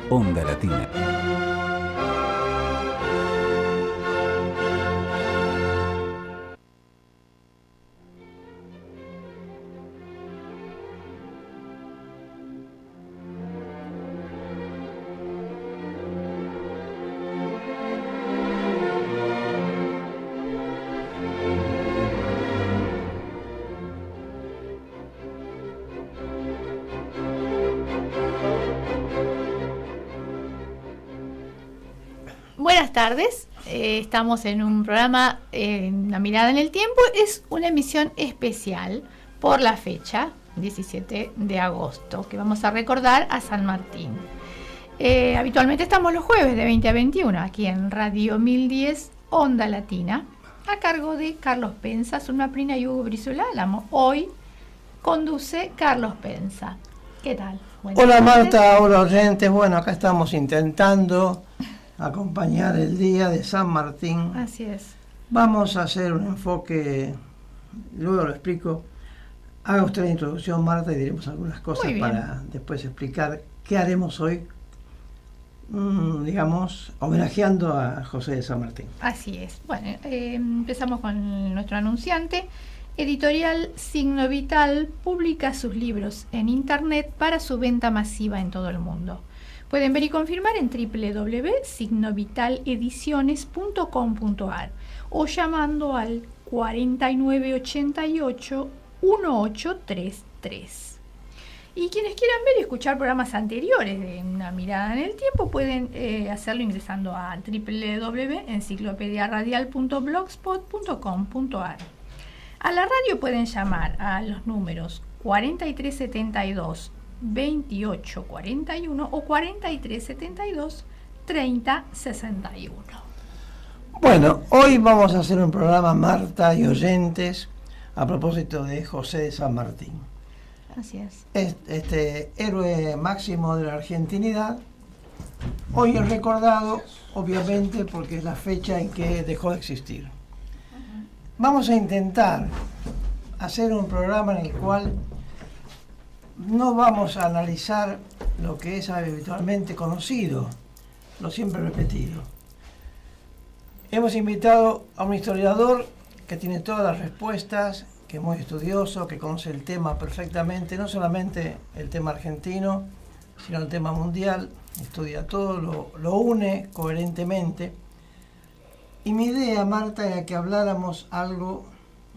Onda Latina. Buenas tardes, estamos en un programa La Mirada en el Tiempo. Es una emisión especial por la fecha 17 de agosto, que vamos a recordar a San Martín. Habitualmente estamos los jueves de 20 a 21 aquí en Radio 1010 Onda Latina, a cargo de Carlos Penza, Zulma Prina y Hugo Brizuela Álamo. Hoy conduce Carlos Penza. ¿Qué tal? Hola Marta, hola oyentes. Bueno, acá estamos intentando acompañar el día de San Martín. Así es. Vamos a hacer un enfoque, luego lo explico. Haga usted la introducción, Marta, y diremos algunas cosas para después explicar qué haremos hoy, digamos, homenajeando a José de San Martín. Así es. Bueno, empezamos con nuestro anunciante. Editorial Signo Vital publica sus libros en internet para su venta masiva en todo el mundo. Pueden ver y confirmar en www.signovitalediciones.com.ar o llamando al 4988-1833. Y quienes quieran ver y escuchar programas anteriores de Una Mirada en el Tiempo pueden hacerlo ingresando a www.enciclopediaradial.blogspot.com.ar. A la radio pueden llamar a los números 4372 2841 o 4372 3061. Bueno, hoy vamos a hacer un programa, Marta y oyentes, a propósito de José de San Martín. Así es. Este héroe máximo de la argentinidad. Hoy es recordado, obviamente, porque es la fecha en que dejó de existir. Vamos a intentar hacer un programa en el cual no vamos a analizar lo que es habitualmente conocido, lo siempre repetido. Hemos invitado a un historiador que tiene todas las respuestas, que es muy estudioso, que conoce el tema perfectamente, no solamente el tema argentino, sino el tema mundial, estudia todo, lo une coherentemente. Y mi idea, Marta, era que habláramos algo,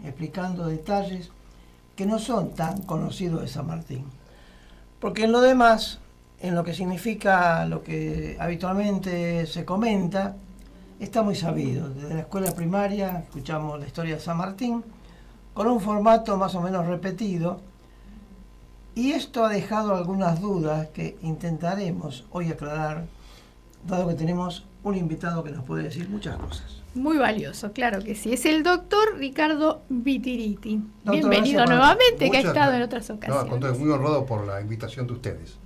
explicando detalles que no son tan conocidos de San Martín. Porque en lo demás, en lo que significa lo que habitualmente se comenta, está muy sabido. Desde la escuela primaria escuchamos la historia de San Martín, con un formato más o menos repetido, y esto ha dejado algunas dudas que intentaremos hoy aclarar, dado que tenemos un invitado que nos puede decir muchas cosas. Muy valioso, claro que sí. Es el doctor Ricardo Vitiriti. Doctor, bienvenido nuevamente, que ha estado en otras ocasiones. No, al muy honrado por la invitación de ustedes.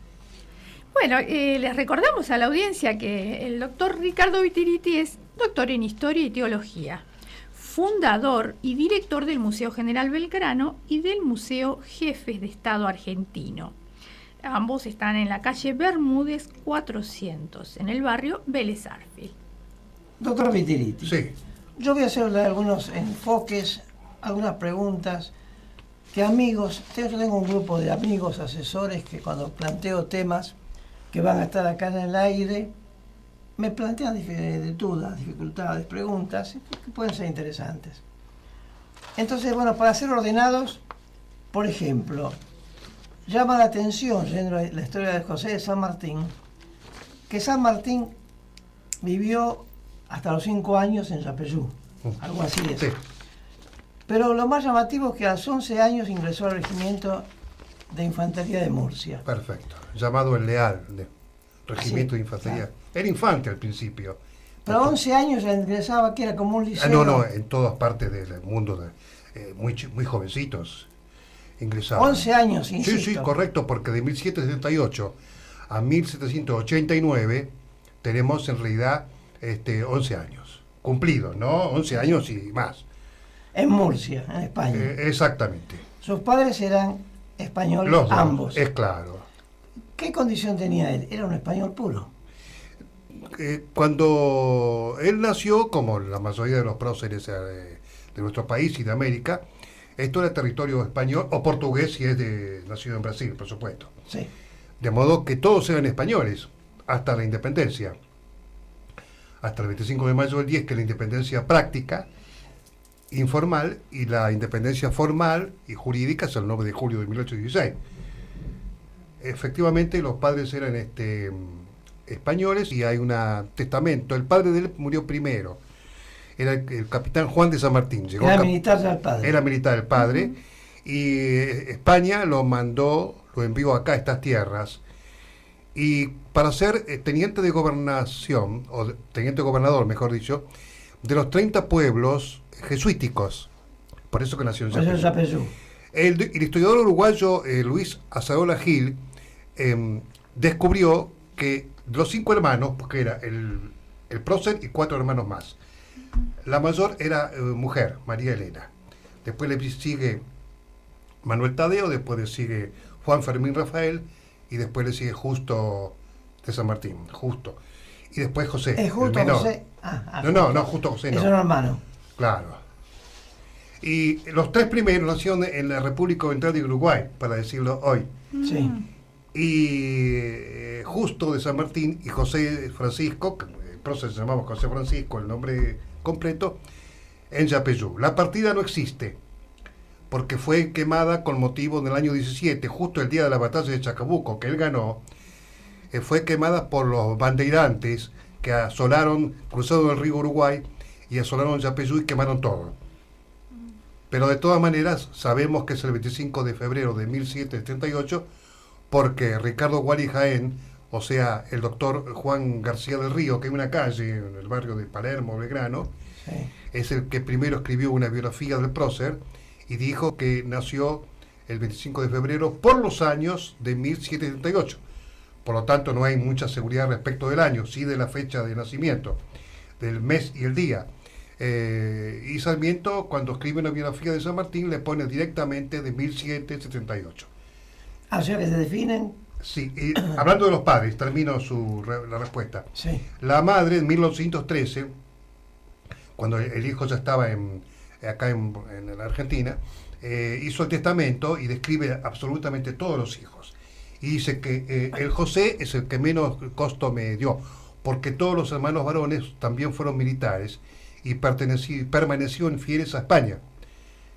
Bueno, les recordamos a la audiencia que el doctor Ricardo Vitiriti es doctor en Historia y Teología, fundador y director del Museo General Belgrano y del Museo Jefes de Estado Argentino. Ambos están en la calle Bermúdez 400, en el barrio Vélez Arfield. Doctor Vitiriti, sí. Yo voy a hacerle algunos enfoques, algunas preguntas que amigos, yo tengo un grupo de amigos, asesores, que cuando planteo temas que van a estar acá en el aire, me plantean dudas, dificultades, preguntas que pueden ser interesantes. Entonces, bueno, para ser ordenados, por ejemplo, llama la atención, yendo a la historia de José de San Martín, que San Martín vivió hasta los 5 años en Yapeyú, algo así es. Sí. Pero lo más llamativo es que a los 11 años ingresó al regimiento de infantería de Murcia. Perfecto. Llamado el Leal, de Regimiento Sí, de Infantería. claro. Era infante al principio. Pero a 11 años ya ingresaba, que era como un liceo. No, en todas partes del mundo, muy jovencitos ingresaban. 11 años, insisto. Sí, correcto, porque de 1778 a 1789 tenemos en realidad 11 años cumplidos, ¿no? 11 años y más. En Murcia, en España. Exactamente. Sus padres eran españoles, Los dos, ambos. es claro. ¿Qué condición tenía él? Era un español puro. Cuando él nació, como la mayoría de los próceres de nuestro país y de América, esto era territorio español o portugués si es nacido en Brasil, por supuesto. Sí. De modo que todos eran españoles hasta la independencia. Hasta el 25 de mayo del 10, que es la independencia práctica, informal, y la independencia formal y jurídica es el 9 de julio de 1816. Efectivamente, los padres eran españoles y hay un testamento. El padre de él murió primero. Era el capitán Juan de San Martín. Era militar ya el padre. Era militar el padre. Y España lo envió acá a estas tierras. Y para ser teniente de gobernación, o teniente gobernador, mejor dicho, de los 30 pueblos jesuíticos. Por eso que nació en Yapeyú. El historiador uruguayo Luis Azaola Gil descubrió que los 5 hermanos, porque era el prócer y 4 hermanos más, la mayor era mujer, María Elena. Después le sigue Manuel Tadeo, después le sigue Juan Fermín Rafael, y después le sigue Justo de San Martín, Justo. Y después José, ¿Es Justo el menor. José? No, Justo José no. Es un hermano. Claro. Y los 3 primeros nacieron en la República Oriental de Uruguay, para decirlo hoy. Sí. Y Justo de San Martín y José Francisco, que el prócer se llamaba José Francisco, el nombre completo, en Yapeyú. La partida no existe, porque fue quemada con motivo del año 17, justo el día de la batalla de Chacabuco, que él ganó. Fue quemada por los bandeirantes que cruzaron el río Uruguay y asolaron Yapeyú y quemaron todo. Pero de todas maneras sabemos que es el 25 de febrero de 1778, porque Ricardo Guari Jaén, o sea, el doctor Juan García del Río, que hay una calle en el barrio de Palermo, Belgrano, sí, es el que primero escribió una biografía del prócer y dijo que nació el 25 de febrero por los años de 1778. Por lo tanto, no hay mucha seguridad respecto del año, sí de la fecha de nacimiento, del mes y el día. Y Sarmiento, cuando escribe una biografía de San Martín, le pone directamente de 1778. O sea que se definen. Sí, y hablando de los padres, termino la respuesta. Sí. La madre, en 1913, cuando el hijo ya estaba acá en la Argentina, hizo el testamento y describe absolutamente todos los hijos. Y dice que el José es el que menos costo me dio, porque todos los hermanos varones también fueron militares y permanecieron fieles a España.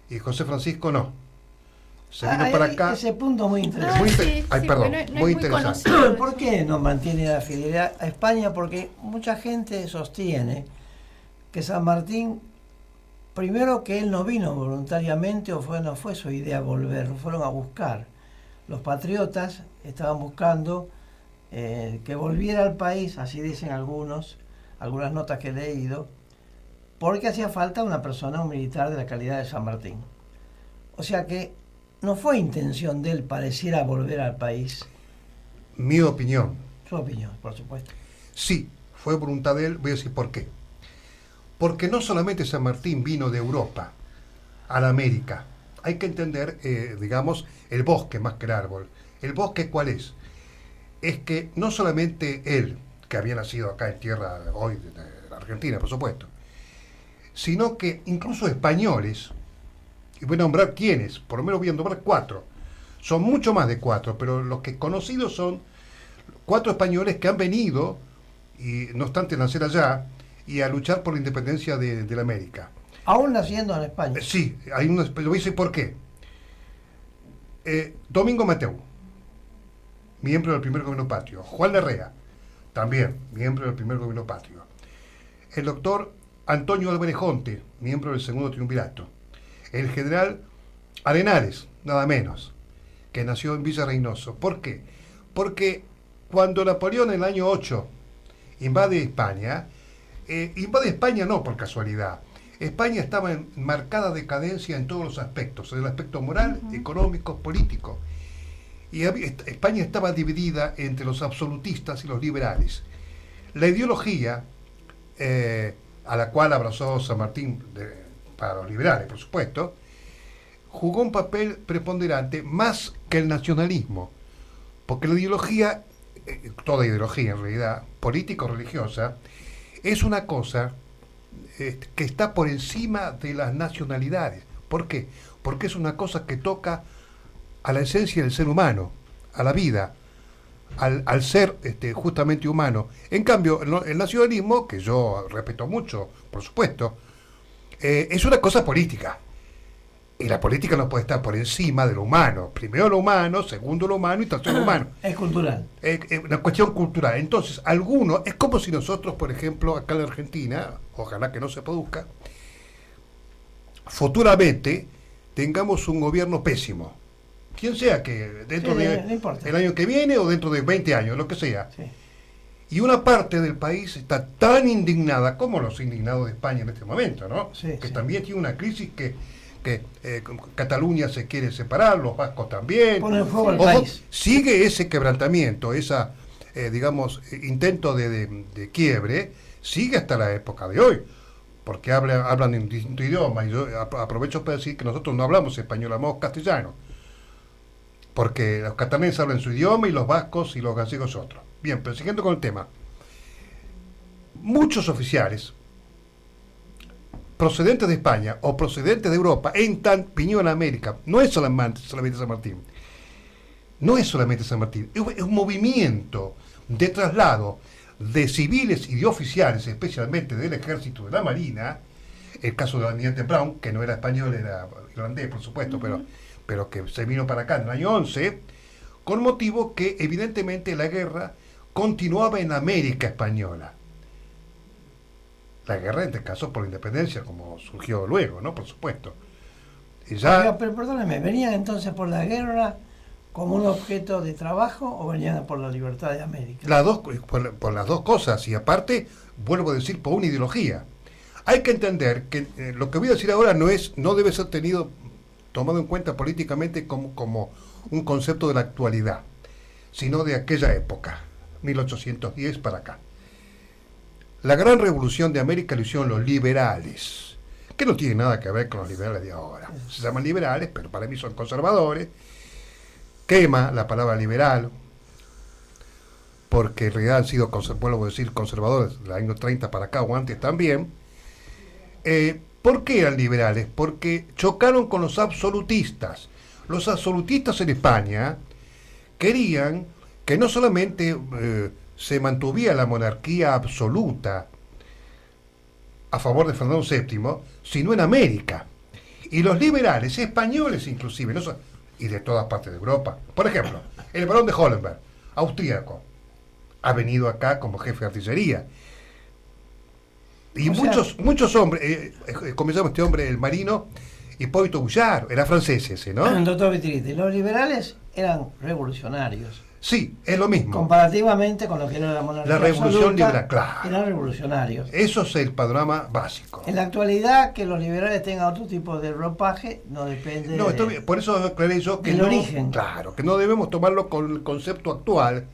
Y José Francisco no. Se vino para acá. Ese punto es muy interesante. Muy interesante. ¿Por qué no mantiene la fidelidad a España? Porque mucha gente sostiene que San Martín, primero que él no vino voluntariamente, no fue su idea volver, lo fueron a buscar. Los patriotas estaban buscando que volviera al país, así dicen algunas notas que he leído, porque hacía falta una persona, un militar de la calidad de San Martín. O sea que no fue intención de él, pareciera, volver al país. Mi opinión. Su opinión, por supuesto. Sí, fue voluntad de él. Voy a decir por qué. Porque no solamente San Martín vino de Europa a la América. Hay que entender, digamos, el bosque más que el árbol. ¿El bosque cuál es? Es que no solamente él, que había nacido acá en tierra hoy de la Argentina, por supuesto, sino que incluso españoles, y voy a nombrar quiénes, por lo menos voy a nombrar 4, son mucho más de 4, pero los que conocidos son 4 españoles que han venido, y no obstante nacer allá, y a luchar por la independencia de la América. Aún naciendo en España. Sí, hay lo voy a decir por qué. Domingo Mateu, miembro del primer gobierno patrio. Juan Larrea, también miembro del primer gobierno patrio. El doctor Antonio Álvarez Jonte, miembro del segundo triunvirato. El general Arenales, nada menos, que nació en Villa Reynoso. ¿Por qué? Porque cuando Napoleón en el año 8 invade España no por casualidad. España estaba en marcada decadencia en todos los aspectos, en el aspecto moral, económico, político. Y España estaba dividida entre los absolutistas y los liberales. La ideología a la cual abrazó San Martín para los liberales, por supuesto, jugó un papel preponderante más que el nacionalismo, Porque la ideología, toda ideología en realidad, política o religiosa, es una cosa que está por encima de las nacionalidades. ¿Por qué? Porque es una cosa que toca a la esencia del ser humano, a la vida, al ser justamente humano. En cambio, el nacionalismo, que yo respeto mucho, por supuesto, es una cosa política. Y la política no puede estar por encima de lo humano. Primero lo humano, segundo lo humano y tercero lo humano. Es cultural. Una cuestión cultural. Entonces, algunos, es como si nosotros, por ejemplo, acá en la Argentina, ojalá que no se produzca, futuramente tengamos un gobierno pésimo. Quien sea que dentro del año que viene o dentro de 20 años, lo que sea. Sí. Y una parte del país está tan indignada como los indignados de España en este momento, ¿no? Sí, que también tiene una crisis que Cataluña se quiere separar, los vascos también. Pone en fuego al país. Sigue ese quebrantamiento, esa, digamos, intento de quiebre, sigue hasta la época de hoy, porque hablan en distinto idioma, y yo aprovecho para decir que nosotros no hablamos español, hablamos castellano, porque los catalanes hablan su idioma y los vascos y los gallegos otro. Bien, pero siguiendo con el tema, muchos oficiales procedentes de España o procedentes de Europa vinieron a América. No es solamente San Martín. No es solamente San Martín. Es un movimiento de traslado de civiles y de oficiales, especialmente del ejército, de la marina. El caso del almirante Brown, que no era español, era irlandés, por supuesto, pero que se vino para acá en el año 11, con motivo que evidentemente la guerra continuaba en América española. La guerra, en este caso, por la independencia, como surgió luego, ¿no? Por supuesto. Y ya... Oiga, pero perdóneme, ¿venían entonces por la guerra como un objeto de trabajo o venían por la libertad de América? Las dos, por las dos cosas, y aparte, vuelvo a decir, por una ideología. Hay que entender que lo que voy a decir ahora no debe ser tomado en cuenta políticamente como un concepto de la actualidad, sino de aquella época, 1810 para acá. La gran revolución de América lo hicieron los liberales, que no tiene nada que ver con los liberales de ahora. Se llaman liberales, pero para mí son conservadores. Quema la palabra liberal, porque en realidad han sido, vuelvo a decir, conservadores del año 30 para acá o antes también. ¿Por qué eran liberales? Porque chocaron con los absolutistas. Los absolutistas en España querían que no solamente se mantuviera la monarquía absoluta a favor de Fernando VII, sino en América. Y los liberales españoles inclusive, y de todas partes de Europa. Por ejemplo, el barón de Hollenberg, austríaco, ha venido acá como jefe de artillería. Y muchos hombres, comenzamos este hombre, el marino, Hipólito Bouillard, era francés ese, ¿no? Doctor Vitriti, los liberales eran revolucionarios. Sí, es lo mismo. Comparativamente con lo que era la monarquía la revolución absoluta, liberal, claro. Eran revolucionarios. Eso es el panorama básico. En la actualidad, que los liberales tengan otro tipo de ropaje no depende por eso aclaré yo que del origen. Claro, que no debemos tomarlo con el concepto actual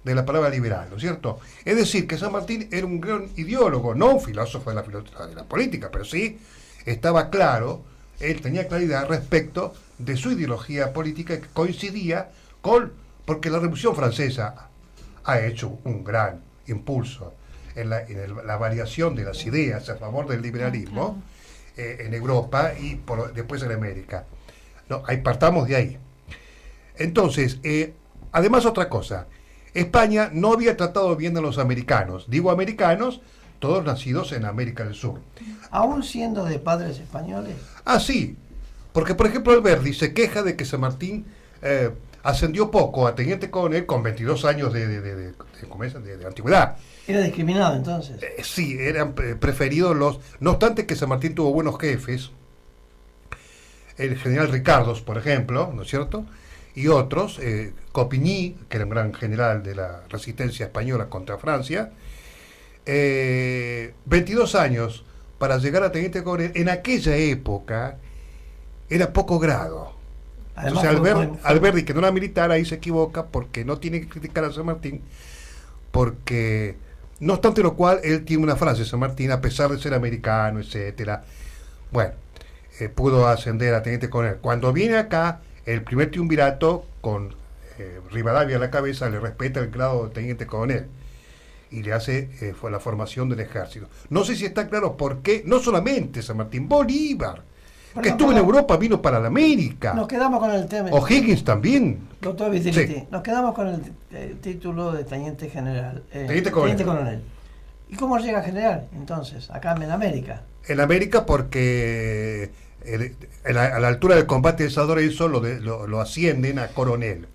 de la palabra liberal, ¿no es cierto? Es decir, que San Martín era un gran ideólogo, no un filósofo de la política, pero sí estaba claro, él tenía claridad respecto de su ideología política que coincidía porque la Revolución Francesa ha hecho un gran impulso en la variación de las ideas a favor del liberalismo en Europa y después en América. No, partamos de ahí. Entonces, además otra cosa, España no había tratado bien a los americanos. Digo americanos, todos nacidos en América del Sur. ¿Aún siendo de padres españoles? Ah, sí. Porque, por ejemplo, Alberdi se queja de que San Martín ascendió poco a teniente coronel con 22 años de antigüedad. ¿Era discriminado entonces? Sí, eran preferidos no obstante que San Martín tuvo buenos jefes, el general Ricardos, por ejemplo, ¿no es cierto?, y otros, Coligny, que era un gran general de la resistencia española contra Francia, 22 años para llegar a teniente coronel, en aquella época era poco grado. Además, entonces Alberdi, que no era militar, ahí se equivoca porque no tiene que criticar a San Martín, porque no obstante lo cual él tiene una frase, San Martín, a pesar de ser americano, etcétera, bueno, pudo ascender a teniente coronel. Cuando viene acá el primer triunvirato con Rivadavia a la cabeza, le respeta el grado de teniente coronel y le hace fue la formación del ejército. No sé si está claro por qué, no solamente San Martín, Bolívar, que estuvo en Europa, vino para la América. Nos quedamos con el tema. O'Higgins también. Doctor Vitility, Sí. nos quedamos con el título de teniente general. Teniente coronel. Teniente coronel. ¿Y cómo llega a general, entonces, acá en América? En América porque a la altura del combate de San Lorenzo lo ascienden a coronel.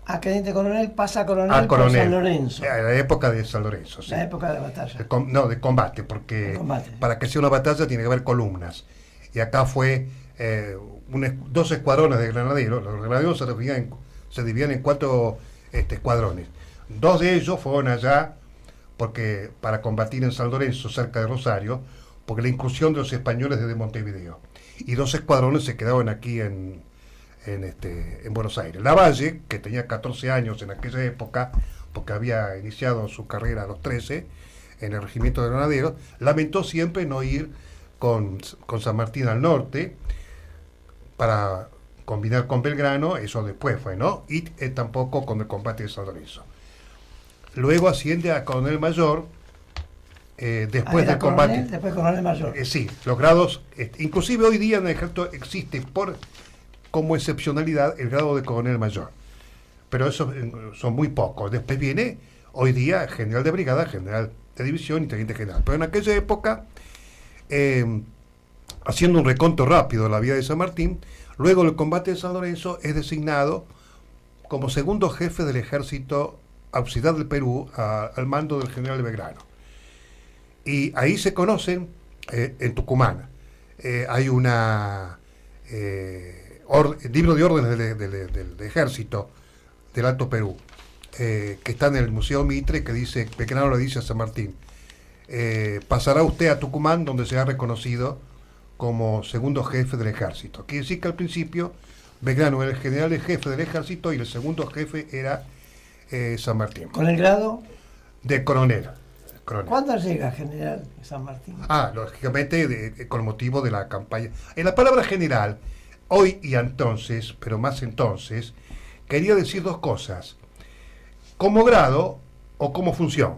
A teniente coronel pasa a coronel, A coronel. por San Lorenzo. A la época de San Lorenzo, sí. La época de la batalla. No, de combate, porque De combate. para que sea una batalla tiene que haber columnas. Y acá fue dos escuadrones de granaderos. Los granaderos se dividían en 4 escuadrones. 2 de ellos fueron allá porque para combatir en San Lorenzo, cerca de Rosario, porque la incursión de los españoles desde Montevideo. Y 2 escuadrones se quedaban aquí en Buenos Aires. Lavalle, que tenía 14 años en aquella época, porque había iniciado su carrera a los 13 en el regimiento de granaderos, lamentó siempre no ir con San Martín al norte para combinar con Belgrano, eso después fue, ¿no? Y tampoco con el combate de San Lorenzo. Luego asciende a coronel mayor, después del combate. Después coronel mayor. Sí, los grados, inclusive hoy día en el ejército existe como excepcionalidad el grado de coronel mayor, pero eso son muy pocos. Después viene hoy día general de brigada, general de división y teniente general. Pero en aquella época, haciendo un reconto rápido de la vida de San Martín, luego del combate de San Lorenzo es designado como segundo jefe del ejército auxiliar del Perú al mando del general Belgrano. Y ahí se conocen en Tucumán. Hay una libro de órdenes del ejército del Alto Perú, que está en el Museo Mitre, que dice, Belgrano le dice a San Martín, pasará usted a Tucumán, donde será reconocido como segundo jefe del ejército. Quiere decir que al principio Belgrano era el general de jefe del ejército y el segundo jefe era San Martín. ¿Con el grado? De coronel. ¿Cuándo llega general San Martín? Lógicamente con motivo de la campaña. En la palabra general, hoy y entonces, pero más entonces, quería decir 2 cosas. Como grado o como función.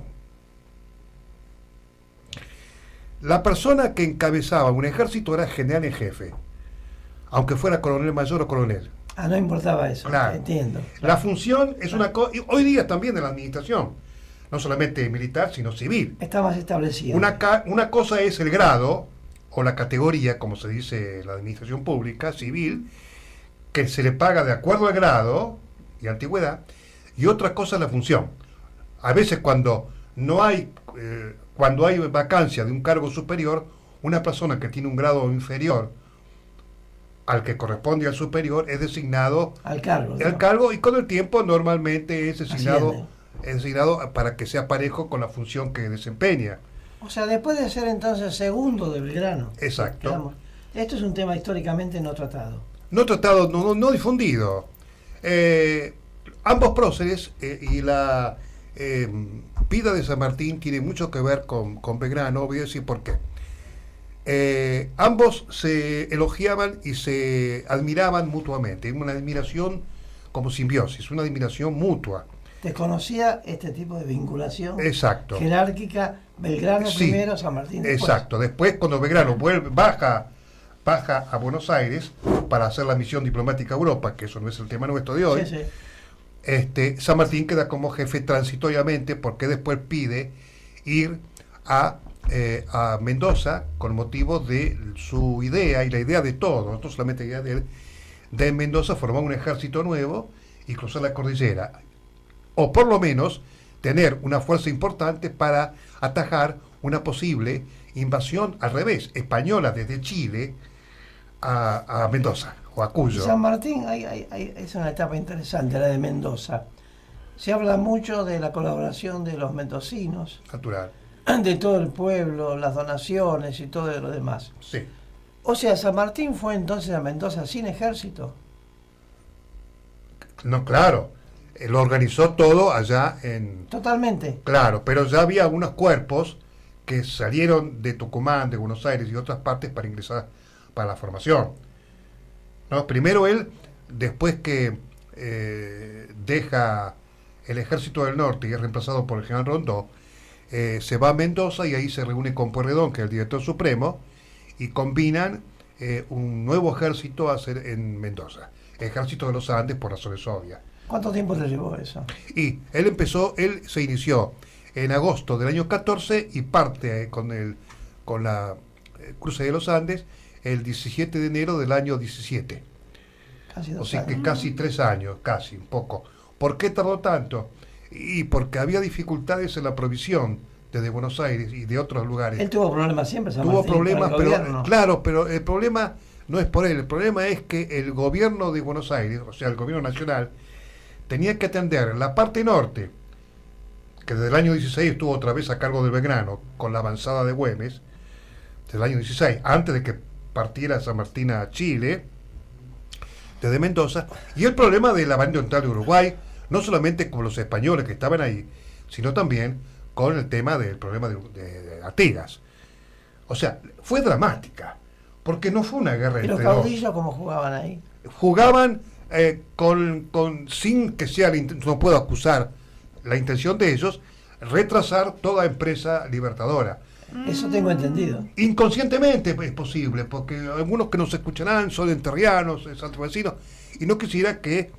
La persona que encabezaba un ejército era general en jefe, aunque fuera coronel mayor o coronel. No importaba eso, claro. Entiendo. Claro. La función es una cosa, hoy día también de la administración, no solamente militar, sino civil. Está más establecido. Una cosa es el grado, o la categoría, como se dice en la administración pública, civil, que se le paga de acuerdo al grado y antigüedad, y otra cosa es la función. A veces cuando hay vacancia de un cargo superior, una persona que tiene un grado inferior al que corresponde al superior es designado al cargo, ¿no? El cargo, y con el tiempo normalmente es designado para que sea parejo con la función que desempeña. O sea, después de ser entonces segundo de Belgrano. Exacto. Digamos, esto es un tema históricamente no tratado. No tratado, no difundido. Ambos próceres y la vida de San Martín tiene mucho que ver con Belgrano. Voy a decir por qué. Ambos se elogiaban y se admiraban mutuamente, una admiración como simbiosis, una admiración mutua. Desconocía este tipo de vinculación. Exacto. Jerárquica, Belgrano Sí, primero, San Martín después. Exacto. Después, cuando Belgrano baja a Buenos Aires para hacer la misión diplomática a Europa, que eso no es el tema nuestro de hoy, Sí, sí. San Martín queda como jefe transitoriamente porque después pide ir a Mendoza con motivo de su idea y la idea de todos, no solamente la idea de él, de Mendoza formar un ejército nuevo y cruzar la cordillera, o por lo menos tener una fuerza importante para atajar una posible invasión al revés, española desde Chile a Mendoza o a Cuyo. San Martín es una etapa interesante, la de Mendoza. Se habla mucho de la colaboración de los mendocinos, Natural. de todo el pueblo, las donaciones y todo lo demás. Sí. O sea, San Martín fue entonces a Mendoza sin ejército. No, claro. Lo organizó todo allá en... Totalmente. Claro, pero ya había algunos cuerpos que salieron de Tucumán, de Buenos Aires y otras partes para ingresar para la formación. ¿No? Primero él, después que deja el Ejército del Norte y es reemplazado por el general Rondó, se va a Mendoza y ahí se reúne con Pueyrredón, que es el director supremo, y combinan un nuevo ejército a hacer en Mendoza, Ejército de los Andes, por razones obvias. ¿Cuánto tiempo le llevó eso? Y él se inició en agosto del año 14 y parte con la cruce de los Andes el 17 de enero del año 17. Casi 2 O sea años. que casi 3 años, casi, un poco. ¿Por qué tardó tanto? Y porque había dificultades en la provisión desde Buenos Aires y de otros lugares. Él tuvo problemas siempre, San Tuvo Martín, con el problemas, pero gobierno. claro, pero el problema no es por él, el problema es que el gobierno de Buenos Aires, o sea, el gobierno nacional, tenía que atender la parte norte, que desde el año 16 estuvo otra vez a cargo del Belgrano, con la avanzada de Güemes, desde el año 16, antes de que partiera San Martín a Chile, desde Mendoza, y el problema de la banda oriental de Uruguay, no solamente con los españoles que estaban ahí, sino también con el tema del problema de Artigas. O sea, fue dramática, porque no fue una guerra ¿Y los entre dos. caudillos cómo jugaban ahí? Jugaban sin que sea, no puedo acusar la intención de ellos, retrasar toda empresa libertadora. Eso tengo entendido. Inconscientemente es posible, porque algunos que nos escucharán son enterrianos, santovecinos, y no quisiera que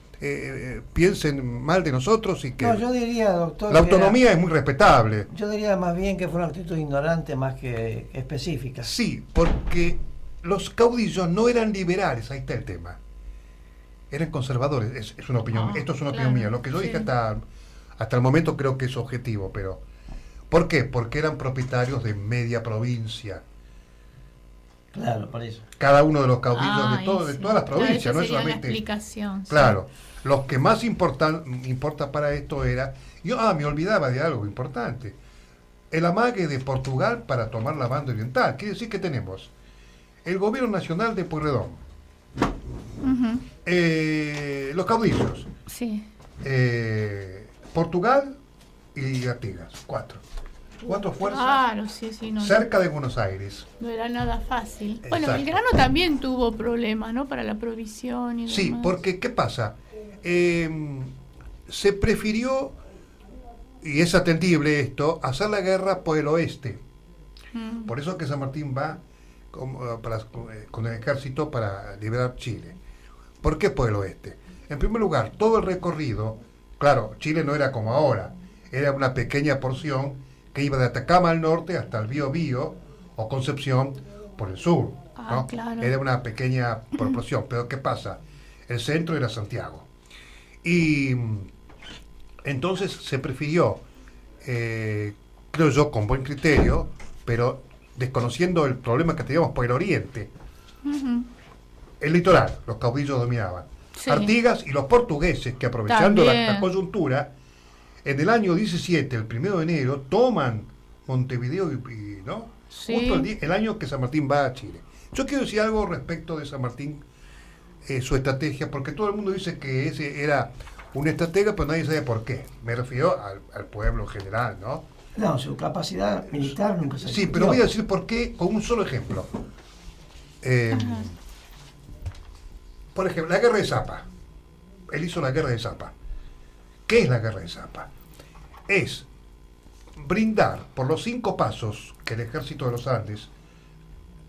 piensen mal de nosotros y que No, yo diría, doctor, la autonomía es muy respetable. yo diría más bien que fue una actitud ignorante más que específica. Sí, porque los caudillos no eran liberales, ahí está el tema. Eran conservadores, es una opinión, esto es una opinión mía. Lo que yo dije hasta el momento creo que es objetivo, pero ¿por qué? Porque eran propietarios de media provincia. Claro, por eso. Cada uno de los caudillos de Sí. todas las provincias, Claro, no esa es sería la solamente. explicación, sí. Claro, los que más importa para esto era. Me olvidaba de algo importante. El amague de Portugal para tomar la banda oriental. Quiere decir que tenemos el gobierno nacional de Pueyrredón, Ujú, los caudillos, sí. Portugal y Artigas, cuatro fuerzas Claro, sí, no, cerca de Buenos Aires. no era nada fácil. Bueno, Exacto. Belgrano también tuvo problemas, ¿no? Para la provisión y Sí, demás. porque ¿qué pasa? Se prefirió, y es atendible esto, hacer la guerra por el oeste. Mm. Por eso que San Martín va con el ejército para liberar Chile. ¿Por qué por el oeste? En primer lugar, todo el recorrido, claro, Chile no era como ahora, era una pequeña porción que iba de Atacama al norte hasta el Biobío o Concepción por el sur, ¿no? Claro. Era una pequeña proporción, pero ¿qué pasa? El centro era Santiago. Y entonces se prefirió, creo yo, con buen criterio, pero desconociendo el problema que teníamos por el oriente, Ujú. el litoral, los caudillos dominaban. Sí. Artigas y los portugueses, que aprovechando la También. coyuntura, en el año 17, el 1 de enero, toman Montevideo ¿no? Sí. Justo el año que San Martín va a Chile. Yo quiero decir algo respecto de San Martín, su estrategia, porque todo el mundo dice que ese era una estratega, pero nadie sabe por qué. Me refiero al pueblo en general, ¿no? No, su capacidad militar nunca se Sí, discutió. pero voy a decir por qué con un solo ejemplo. Por ejemplo, la guerra de Zapa. Él hizo la guerra de Zapa. ¿Qué es la guerra de Zapa? Es brindar por los 5 pasos que el ejército de los Andes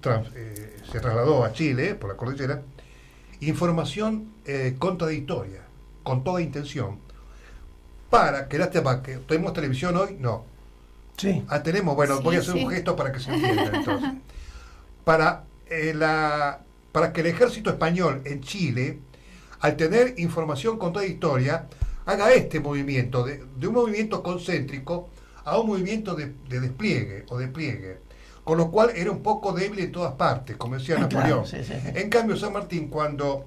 se trasladó a Chile, por la cordillera, información contradictoria, con toda intención, para que que tenemos televisión hoy, no. Sí. Tenemos, bueno, Sí, voy a hacer sí. un gesto para que se entienda entonces. Para que el ejército español en Chile, al tener información contradictoria, haga este movimiento, de un movimiento concéntrico a un movimiento de despliegue o de pliegue, con lo cual era un poco débil en todas partes, como decía Napoleón. Claro, sí. En cambio, San Martín, cuando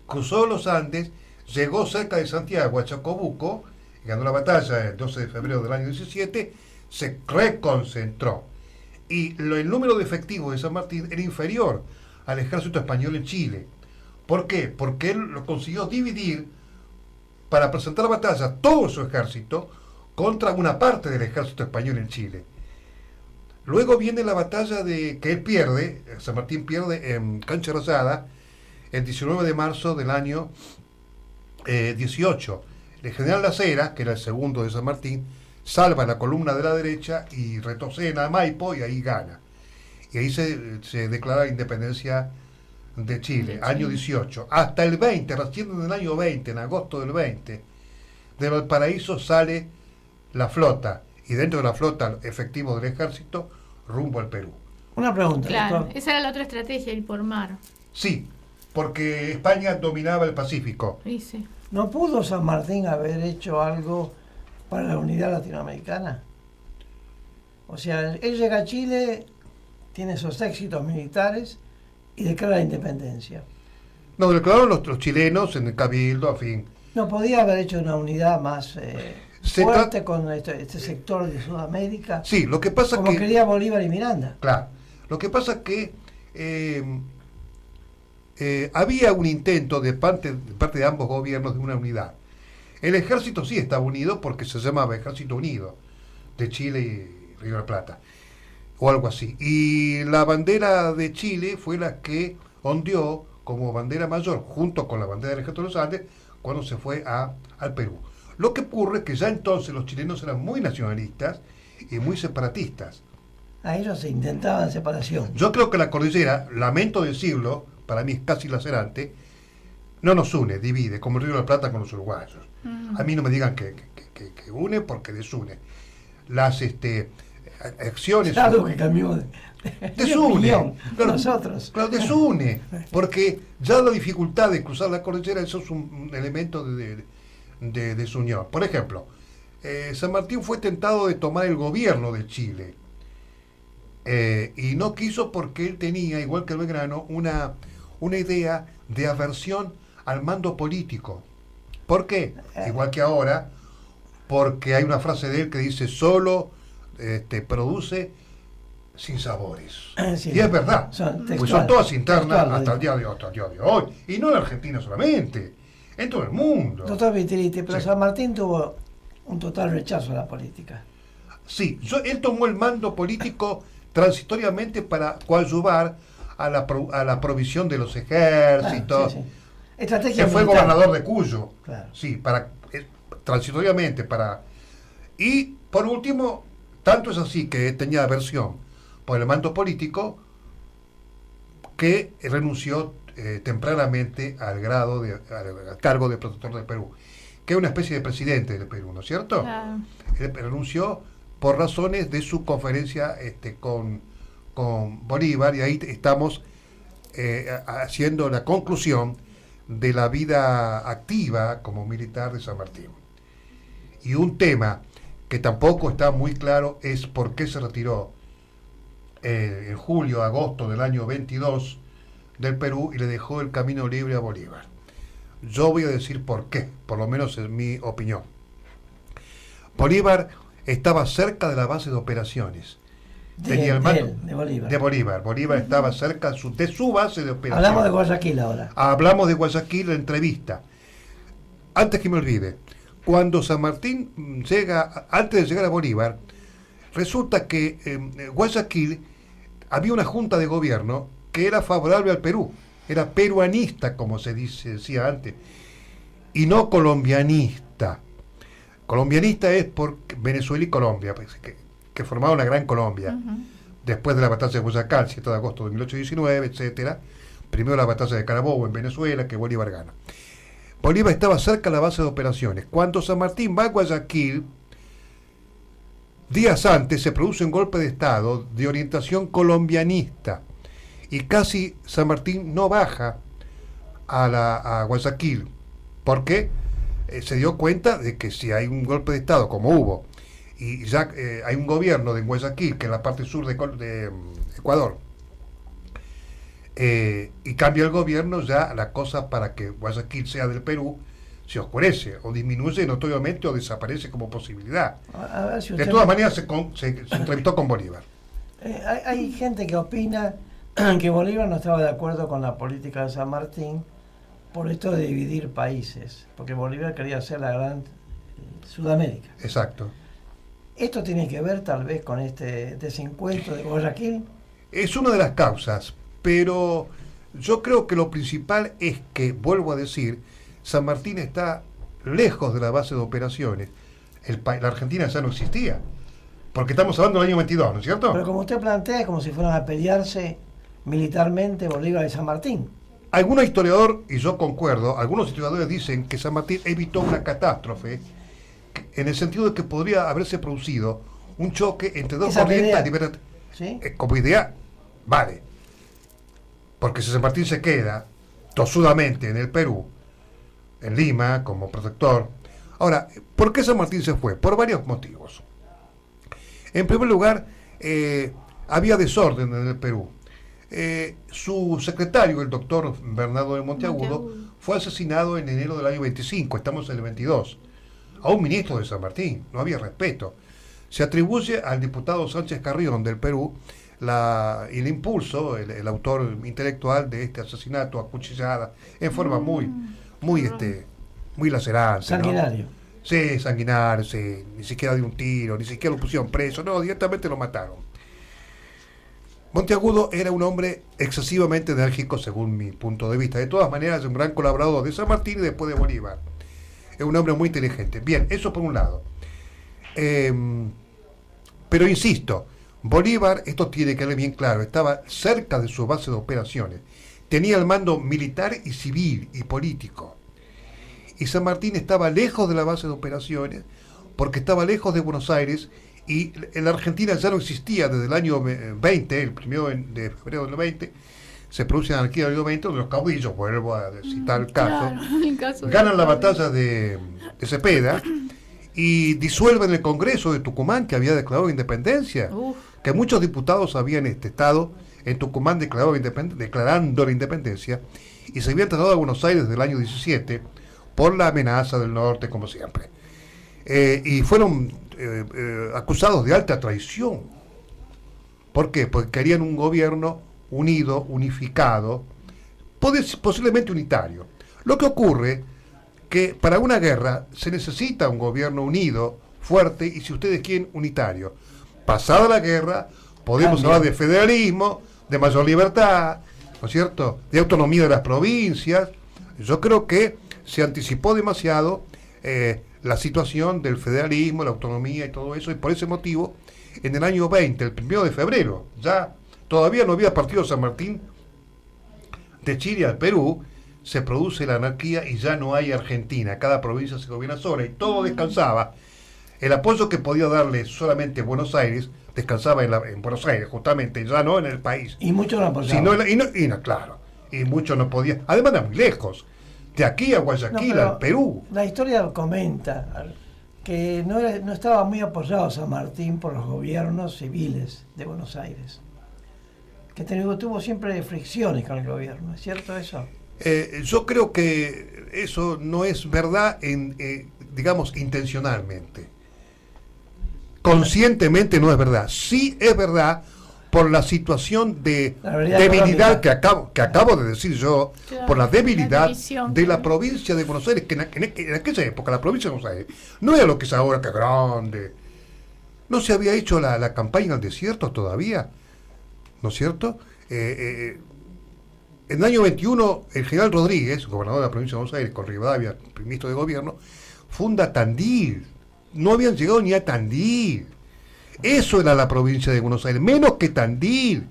cruzó los Andes, llegó cerca de Santiago, a Chacabuco, ganó la batalla el 12 de febrero del año 17, se reconcentró. Y el número de efectivos de San Martín era inferior al ejército español en Chile. ¿Por qué? Porque él lo consiguió dividir para presentar la batalla todo su ejército contra una parte del ejército español en Chile. Luego viene la batalla que él pierde, San Martín pierde en Cancha Rosada, el 19 de marzo del año 18, el general Las Heras, que era el segundo de San Martín, salva la columna de la derecha y retrocede a Maipo y ahí gana. Y ahí se declara la independencia de Chile, año 18. Hasta el 20, recién en el año 20, en agosto del 20, de Valparaíso sale la flota, y dentro de la flota efectivo del ejército, rumbo al Perú. Una pregunta. Claro, doctor. esa era la otra estrategia, ir por mar. Sí, porque España dominaba el Pacífico. Sí, sí. ¿No pudo San Martín haber hecho algo para la unidad latinoamericana? O sea, él llega a Chile, tiene esos éxitos militares y declara la independencia. No, declararon los chilenos en el Cabildo, a fin. ¿No podía haber hecho una unidad más Se fuerte con este sector de Sudamérica? Sí, lo que pasa como que... quería Bolívar y Miranda. Claro, lo que pasa que había un intento de parte de ambos gobiernos de una unidad. El ejército sí estaba unido porque se llamaba Ejército Unido de Chile y Río de la Plata, o algo así. Y la bandera de Chile fue la que ondeó como bandera mayor, junto con la bandera del Ejército de los Andes, cuando se fue al Perú. Lo que ocurre es que ya entonces los chilenos eran muy nacionalistas y muy separatistas. A ellos se intentaban separación. Yo creo que la cordillera, lamento decirlo, para mí es casi lacerante, no nos une, divide, como el Río de la Plata con los uruguayos. A mí no me digan que une, porque desune. Las acciones... Claro que cambió de desune. opinión. Claro, Nosotros. claro, desune, porque ya la dificultad de cruzar la cordillera, eso es un elemento de desunión. Por ejemplo, San Martín fue tentado de tomar el gobierno de Chile, y no quiso porque él tenía, igual que Belgrano, una idea de aversión al mando político. ¿Por qué? Igual que ahora, porque hay una frase de él que dice: solo produce sinsabores. Sí. Y es verdad, pues son todas internas textual, hasta el día de hoy, y no en Argentina solamente, en todo el mundo. Doctor Vitiliti, pero Sí. San Martín tuvo un total rechazo a la política. Sí, él tomó el mando político transitoriamente para coadyuvar a la provisión de los ejércitos. Sí, sí. Estrategia Que fue militar. gobernador de Cuyo. Claro. Sí, transitoriamente para... Y por último, tanto es así que tenía aversión por el mando político que renunció tempranamente al cargo de protector del Perú, que es una especie de presidente del Perú, ¿no es cierto? Claro. Él renunció por razones de su conferencia con Bolívar, y ahí estamos haciendo la conclusión de la vida activa como militar de San Martín. Y un tema que tampoco está muy claro es por qué se retiró en julio, agosto del año 22 del Perú y le dejó el camino libre a Bolívar. Yo voy a decir por qué, por lo menos en mi opinión. Bolívar estaba cerca de la base de operaciones. Tenía el mando de Bolívar. de Bolívar. Bolívar estaba cerca de su base de operaciones. Hablamos de Guayaquil ahora. Hablamos de Guayaquil, la entrevista. Antes que me olvide, cuando San Martín llega, antes de llegar a Bolívar, resulta que en Guayaquil había una junta de gobierno que era favorable al Perú, era peruanista, como se decía antes, y no colombianista. Colombianista es por Venezuela y Colombia, que formaba una gran Colombia. Después de la batalla de Boyacá, el 7 de agosto de 1819, etcétera. Primero la batalla de Carabobo en Venezuela, que Bolívar gana. Bolívar estaba cerca de la base de operaciones. Cuando San Martín va a Guayaquil, días antes se produce un golpe de Estado de orientación colombianista, y casi San Martín no baja a Guayaquil, porque se dio cuenta de que si hay un golpe de Estado, como hubo, y ya hay un gobierno de Guayaquil, que es la parte sur de Ecuador, y cambia el gobierno, ya la cosa para que Guayaquil sea del Perú se oscurece, o disminuye notoriamente, o desaparece como posibilidad. A ver si De usted todas maneras se entrevistó con Bolívar. hay gente que opina que Bolívar no estaba de acuerdo con la política de San Martín por esto de dividir países, porque Bolívar quería hacer la gran Sudamérica. Exacto. ¿Esto tiene que ver tal vez con este desencuentro de Guayaquil? Es una de las causas, pero yo creo que lo principal es que, vuelvo a decir, San Martín está lejos de la base de operaciones. La Argentina ya no existía. Porque estamos hablando del año 22, ¿no es cierto? Pero como usted plantea, es como si fueran a pelearse militarmente Bolívar y San Martín. Algunos historiadores, y yo concuerdo, algunos historiadores dicen que San Martín evitó una catástrofe en el sentido de que podría haberse producido un choque entre dos corrientes diferentes. ¿Sí? Como idea, vale. Porque si San Martín se queda tosudamente en el Perú, en Lima, como protector. Ahora, ¿por qué San Martín se fue? Por varios motivos. En primer lugar, había desorden en el Perú. Su secretario, el doctor Bernardo de Monteagudo, fue asesinado en enero del año 25, estamos en el 22, a un ministro de San Martín, no había respeto. Se atribuye al diputado Sánchez Carrión del Perú el impulso, el autor intelectual de este asesinato a cuchillada, en forma muy lacerante. Sanguinario. ¿No? Sí, sanguinario, sí, ni siquiera de un tiro, ni siquiera lo pusieron preso, no, directamente lo mataron. Monteagudo era un hombre excesivamente enérgico según mi punto de vista. De todas maneras, es un gran colaborador de San Martín y después de Bolívar. Es un hombre muy inteligente. Bien, eso por un lado. Pero insisto, Bolívar, esto tiene que ver bien claro, estaba cerca de su base de operaciones. Tenía el mando militar y civil y político. Y San Martín estaba lejos de la base de operaciones porque estaba lejos de Buenos Aires. Y en la Argentina ya no existía desde el año 20, el 1 de febrero del 20, se produce la anarquía del año 20, donde los caudillos, vuelvo a citar el caso, ganan la batalla de Cepeda y disuelven el Congreso de Tucumán, que había declarado independencia, que muchos diputados habían estado en Tucumán declarando la independencia, y se habían trasladado a Buenos Aires desde el año 17 por la amenaza del norte, como siempre. Y fueron acusados de alta traición. ¿Por qué? Porque querían un gobierno unido, unificado, posiblemente unitario. Lo que ocurre que para una guerra se necesita un gobierno unido, fuerte, y si ustedes quieren, unitario. Pasada la guerra, podemos hablar de federalismo, de mayor libertad, ¿no es cierto?, de autonomía de las provincias. Yo creo que se anticipó demasiado la situación del federalismo, la autonomía y todo eso, y por ese motivo, en el año 20, el 1 de febrero, ya todavía no había partido San Martín de Chile al Perú, se produce la anarquía y ya no hay Argentina, cada provincia se gobierna sola y todo descansaba. El apoyo que podía darle solamente Buenos Aires, descansaba en Buenos Aires, justamente, ya no en el país. Y muchos no apoyaban. Claro, y muchos no podían, además era muy lejos. De aquí a Guayaquil, al Perú. La historia comenta que no estaba muy apoyado San Martín por los gobiernos civiles de Buenos Aires. Que tuvo siempre fricciones con el gobierno. ¿Es cierto eso? Yo creo que eso no es verdad, digamos, intencionalmente. Conscientemente no es verdad. Sí es verdad por la situación de debilidad que acabo de decir yo, claro, por la debilidad de la provincia de Buenos Aires, que en aquella época la provincia de Buenos Aires no era lo que es ahora, que grande. No se había hecho la campaña al desierto todavía, ¿no es cierto? En el año 21, el general Rodríguez, gobernador de la provincia de Buenos Aires, con Rivadavia, ministro de gobierno, funda Tandil. No habían llegado ni a Tandil. Eso era la provincia de Buenos Aires, menos que Tandil.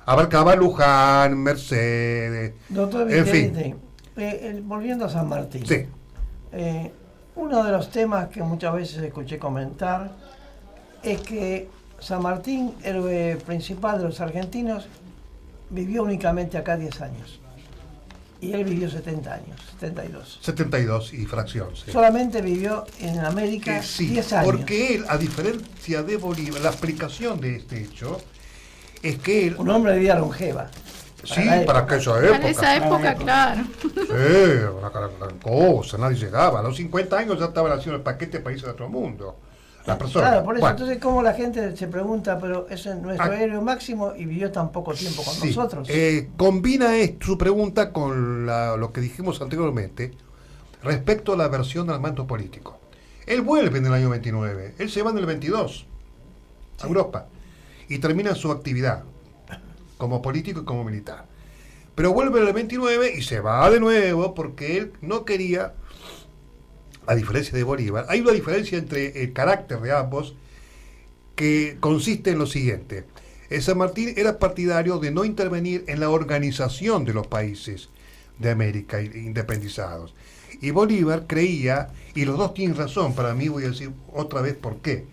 Abarcaba Luján, Mercedes, doctor en fin. Volviendo a San Martín. Sí. Uno de los temas que muchas veces escuché comentar es que San Martín, héroe principal de los argentinos, vivió únicamente acá 10 años. Y él vivió 70 años, 72. 72 y fracción, sí. Solamente vivió en América 10 años. Porque él, a diferencia de Bolívar, la explicación de este hecho es que él... Un hombre de vida longeva. Sí, para aquella época. Para esa época, claro. Sí, una gran cosa, nadie llegaba. A los 50 años ya estaban haciendo el paquete de países de otro mundo. La persona. Claro, por eso. Bueno. Entonces, ¿cómo la gente se pregunta, pero ese es nuestro héroe máximo y vivió tan poco tiempo con nosotros? Combina su pregunta con lo que dijimos anteriormente respecto a la versión del mando político. Él vuelve en el año 29, él se va en el 22 a Europa y termina su actividad como político y como militar. Pero vuelve en el 29 y se va de nuevo porque él no quería, a diferencia de Bolívar, hay una diferencia entre el carácter de ambos que consiste en lo siguiente. San Martín era partidario de no intervenir en la organización de los países de América independizados. Y Bolívar creía, y los dos tienen razón, para mí voy a decir otra vez por qué,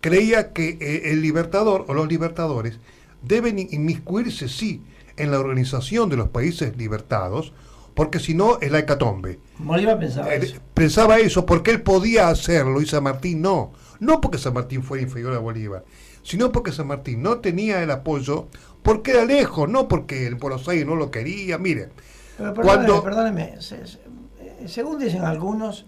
creía que el libertador o los libertadores deben inmiscuirse, sí, en la organización de los países libertados, porque si no es la hecatombe. Bolívar pensaba eso. Pensaba eso porque él podía hacerlo y San Martín no. No porque San Martín fuera inferior a Bolívar, sino porque San Martín no tenía el apoyo porque era lejos, no porque el Buenos Aires no lo quería. Mire, pero perdóneme, según dicen algunos,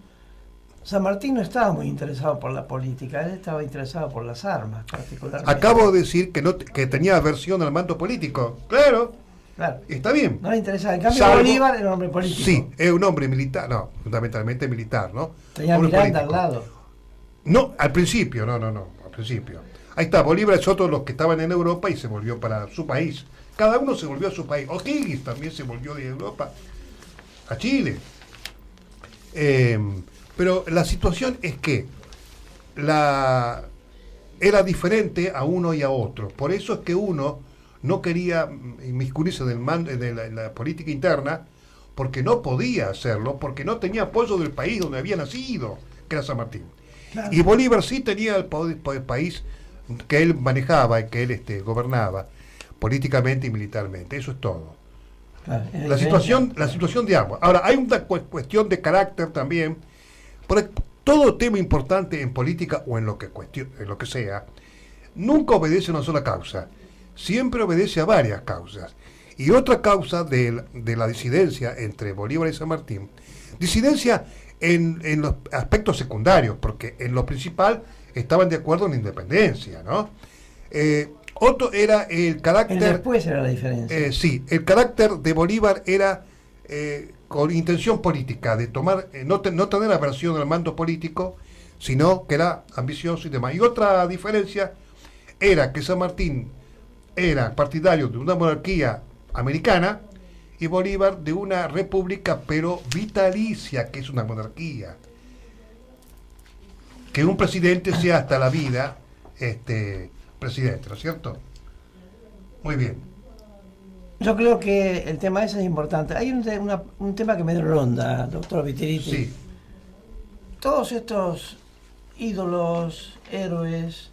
San Martín no estaba muy interesado por la política, él estaba interesado por las armas, particularmente. Acabo de decir que tenía aversión al mando político. Claro, está bien. No le interesaba. En cambio, Bolívar era un hombre político. Sí, es un hombre militar, no, fundamentalmente militar, ¿no? Tenía Miranda al lado. No, al principio, no, al principio. Ahí está, Bolívar es otro de los que estaban en Europa y se volvió para su país. Cada uno se volvió a su país. O'Higgins también se volvió de Europa a Chile. Pero la situación es que era diferente a uno y a otro. Por eso es que uno no quería inmiscuirse de la política interna, porque no podía hacerlo, porque no tenía apoyo del país donde había nacido, que era San Martín. Claro. Y Bolívar sí tenía el país que él manejaba y que él gobernaba políticamente y militarmente. Eso es todo. Claro, la situación de ambos. Ahora, hay una cuestión de carácter también, porque todo tema importante en política o en lo que sea, nunca obedece a una sola causa, siempre obedece a varias causas. Y otra causa de la disidencia entre Bolívar y San Martín, disidencia en los aspectos secundarios, porque en lo principal estaban de acuerdo en la independencia, ¿no? Otro era el carácter... Después era la diferencia. Sí, el carácter de Bolívar era con intención política, de tomar, no tener aversión al mando político, sino que era ambicioso y demás. Y otra diferencia era que San Martín era partidario de una monarquía americana y Bolívar de una república, pero vitalicia, que es una monarquía. Que un presidente sea hasta la vida presidente, ¿no es cierto? Muy bien. Yo creo que el tema ese es importante. Hay un tema que me ronda, doctor Vitiriti. Sí. Todos estos ídolos, héroes,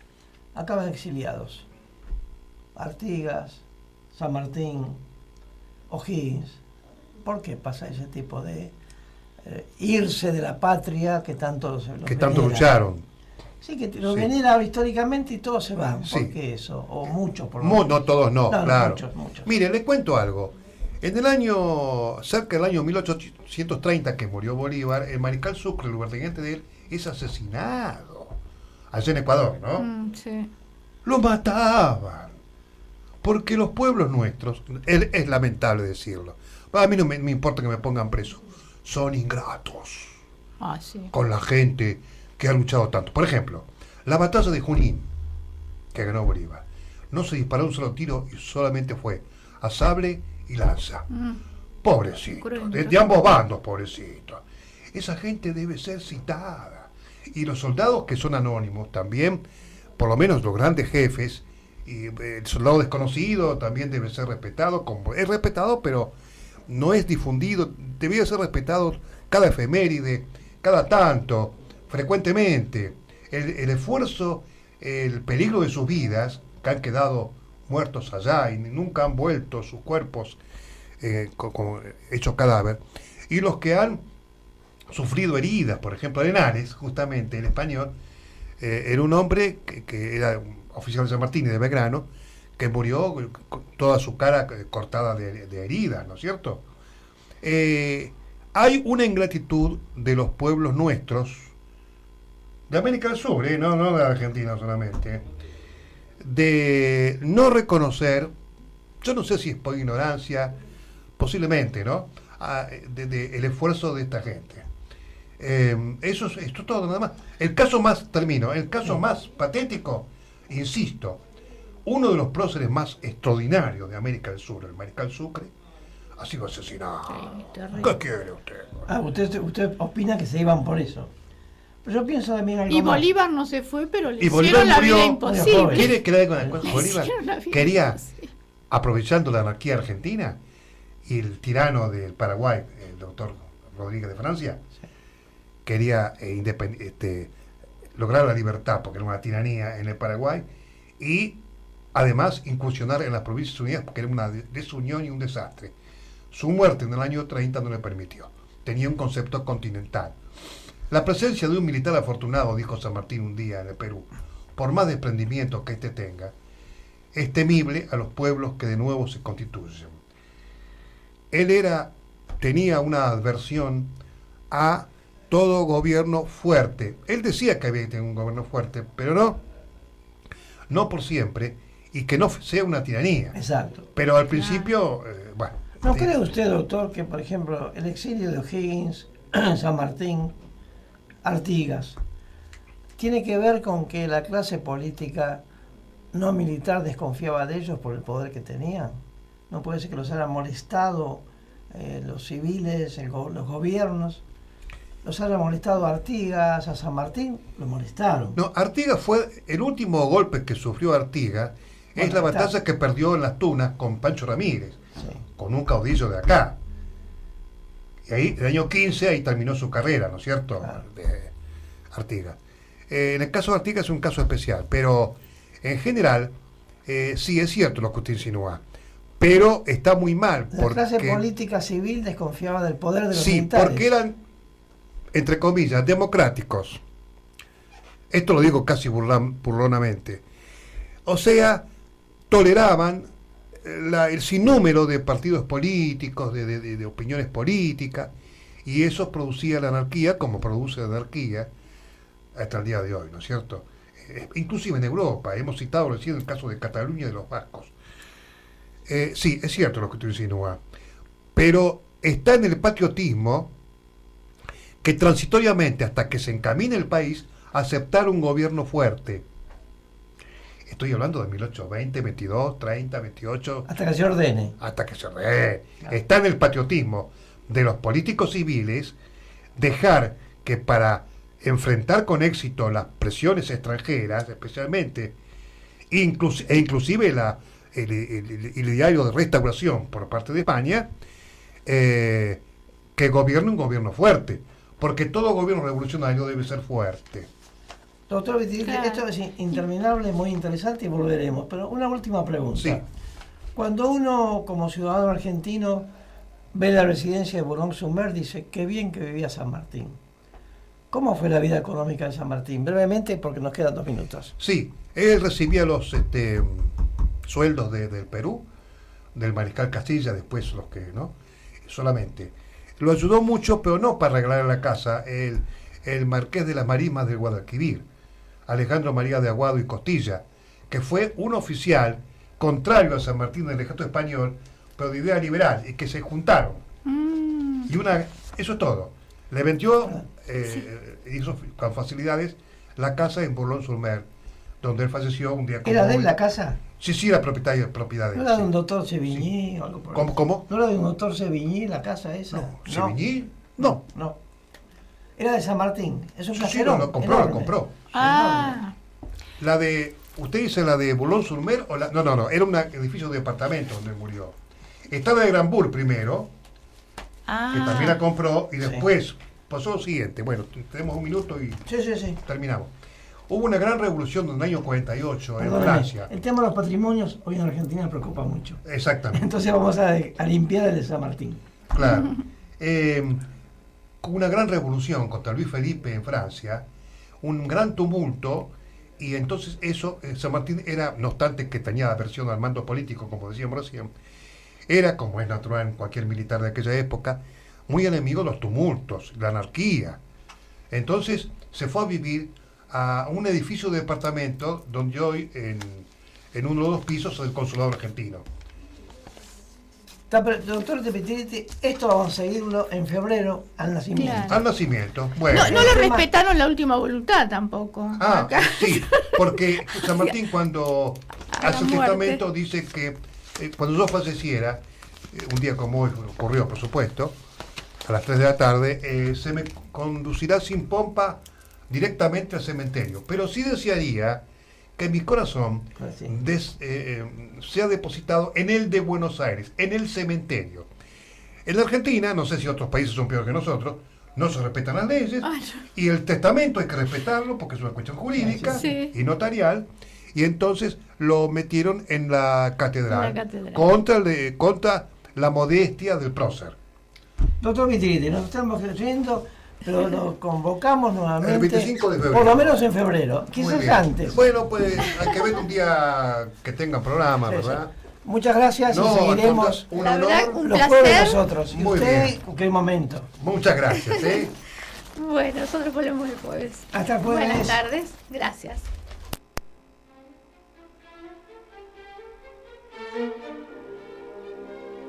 acaban exiliados. Artigas, San Martín, O'Higgins. ¿Por qué pasa ese tipo de irse de la patria que tanto lucharon? Sí, que lo venera históricamente y todos se van. ¿Por qué eso? O muchos, por lo menos. No, todos no, claro. Muchos. Mire, le cuento algo. En el año, cerca del año 1830 que murió Bolívar, el mariscal Sucre, el lugarteniente de él, es asesinado. Allá en Ecuador, ¿no? Sí. Lo mataban. Porque los pueblos nuestros, es lamentable decirlo, a mí no me importa que me pongan preso, son ingratos con la gente que ha luchado tanto. Por ejemplo, la batalla de Junín, que ganó Bolívar, no se disparó un solo tiro y solamente fue a sable y lanza. Pobrecito, de ambos bandos, pobrecito. Esa gente debe ser citada. Y los soldados que son anónimos también, por lo menos los grandes jefes, y el soldado desconocido también debe ser respetado, como es respetado, pero no es difundido, debía ser respetado cada efeméride, cada tanto, frecuentemente. El esfuerzo, el peligro de sus vidas, que han quedado muertos allá y nunca han vuelto sus cuerpos hechos cadáver, y los que han sufrido heridas, por ejemplo Arenales, justamente el español, era un hombre que era oficial de San Martín y de Belgrano, que murió con toda su cara cortada de heridas, ¿no es cierto? Hay una ingratitud de los pueblos nuestros, de América del Sur, no de Argentina solamente, de no reconocer, yo no sé si es por ignorancia, posiblemente, ¿no? El esfuerzo de esta gente. Esto es todo, nada más. El caso más patético, insisto, uno de los próceres más extraordinarios de América del Sur, el mariscal Sucre, ha sido asesinado. Sí, terrible. ¿Qué quiere usted? Usted opina que se iban por eso. Pero yo pienso también algo Y más. Bolívar no se fue, pero le Y Bolívar hicieron la murió- vida Murió imposible. joven. ¿Quiere que le diga una cosa? Le Bolívar hicieron la vida quería, imposible. aprovechando la anarquía argentina, y el tirano del Paraguay, el doctor Rodríguez de Francia, quería lograr la libertad, porque era una tiranía en el Paraguay, y además incursionar en las Provincias Unidas, porque era una desunión y un desastre. Su muerte en el año 30 no le permitió. Tenía un concepto continental. La presencia de un militar afortunado, dijo San Martín un día en el Perú, por más desprendimiento que éste tenga, es temible a los pueblos que de nuevo se constituyen. Él tenía una adversión a todo gobierno fuerte. Él decía que había que tener un gobierno fuerte, pero no por siempre, y que no sea una tiranía. Exacto. Pero al principio, bueno. ¿No cree usted, doctor, que por ejemplo el exilio de O'Higgins, San Martín, Artigas, tiene que ver con que la clase política no militar desconfiaba de ellos por el poder que tenían? ¿No puede ser que los haya molestado los civiles, los gobiernos? ¿Los haya molestado a Artigas, a San Martín? Lo molestaron. No, Artigas fue el último golpe que sufrió Artigas, es la batalla que perdió en las Tunas con Pancho Ramírez, Sí. con un caudillo de acá. Y ahí, el año 15, ahí terminó su carrera, ¿no es cierto? Claro. De Artigas. En el caso de Artigas es un caso especial, pero en general, sí es cierto lo que usted insinúa, pero está muy mal. La clase política civil desconfiaba del poder de los sí, militares. porque eran, entre comillas, democráticos. Esto lo digo casi burlonamente. O sea, toleraban el sinnúmero de partidos políticos, de opiniones políticas, y eso producía la anarquía, como produce la anarquía hasta el día de hoy, ¿no es cierto? Inclusive en Europa, hemos citado recién el caso de Cataluña y de los vascos. Sí, es cierto lo que tú insinúas, pero está en el patriotismo que transitoriamente, hasta que se encamine el país, aceptar un gobierno fuerte. Estoy hablando de 1820, 22, 30, 28... Hasta que se ordene. Hasta que se ordene. Está en el patriotismo de los políticos civiles dejar que para enfrentar con éxito las presiones extranjeras, especialmente, inclusive el ideario de restauración por parte de España, que gobierne un gobierno fuerte, porque todo gobierno revolucionario debe ser fuerte. Doctor Vitigli, Claro. esto es interminable, muy interesante y volveremos. Pero una última pregunta. Sí. Cuando uno, como ciudadano argentino, ve la residencia de Boulogne-sur-Mer, dice, qué bien que vivía San Martín. ¿Cómo fue la vida económica de San Martín? Brevemente, porque nos quedan 2 minutos. Sí, él recibía los sueldos del Perú, del mariscal Castilla, después los que, ¿no? Solamente. Lo ayudó mucho, pero no para arreglar la casa, el marqués de las Marismas del Guadalquivir, Alejandro María de Aguado y Costilla, que fue un oficial contrario a San Martín del ejército español, pero de idea liberal, y que se juntaron. Y eso es todo. Le vendió, hizo con facilidades, la casa en Boulogne-sur-Mer, donde él falleció un día como ¿Era de él hoy. la casa? Sí, la propiedad de ¿No él. era de Sí. un doctor Sevigny o algo por ¿Cómo? ahí? ¿Cómo? ¿No era de un doctor Sevigny la casa esa? No, Sevigny, no. No. Era de San Martín. Es un Sí, caserón. lo compró, enorme. lo compró. Ah, La de, ¿usted dice la de Boulogne-sur-Mer o la? No, era un edificio de departamento donde murió. Está la de Granbourg primero, que también la compró, y después pasó lo siguiente. Bueno, tenemos un minuto y Sí. terminamos. Hubo una gran revolución en el año 48 en Perdóneme, Francia. el tema de los patrimonios hoy en Argentina preocupa mucho. Exactamente. Entonces vamos a limpiar el de San Martín. Claro. Con una gran revolución contra Luis Felipe en Francia, un gran tumulto, y entonces eso, San Martín era, no obstante que tenía aversión al mando político, como decíamos recién, era, como es natural en cualquier militar de aquella época, muy enemigo de los tumultos, la anarquía. Entonces se fue a vivir a un edificio de departamento donde hoy, en uno de los pisos, es el consulado argentino. Doctor Vitigli, esto vamos a seguirlo en febrero al nacimiento. Claro. Al nacimiento. Bueno. no le respetaron la última voluntad tampoco. Ah, Acá. sí, porque San Martín cuando A la hace el muerte. testamento dice que cuando yo falleciera, un día como hoy ocurrió, por supuesto, a las 3 de la tarde, se me conducirá sin pompa directamente al cementerio. Pero sí desearía que mi corazón sea depositado en el de Buenos Aires, en el cementerio. En la Argentina, no sé si otros países son peores que nosotros, no se respetan las leyes, y el testamento hay que respetarlo porque es una cuestión jurídica y notarial, y entonces lo metieron en la catedral, contra la modestia del prócer. Doctor Vitriti, nos estamos yendo, pero nos convocamos nuevamente. El 25 de febrero. Por lo menos en febrero, quizás antes. Bueno, pues hay que ver un día que tengan programa, ¿verdad? Muchas gracias y seguiremos. Un honor. Un los placer. jueves nosotros. Y Muy usted, bien. qué momento. Muchas gracias. Bueno, nosotros volvemos el jueves. Hasta el jueves. Buenas tardes. Gracias.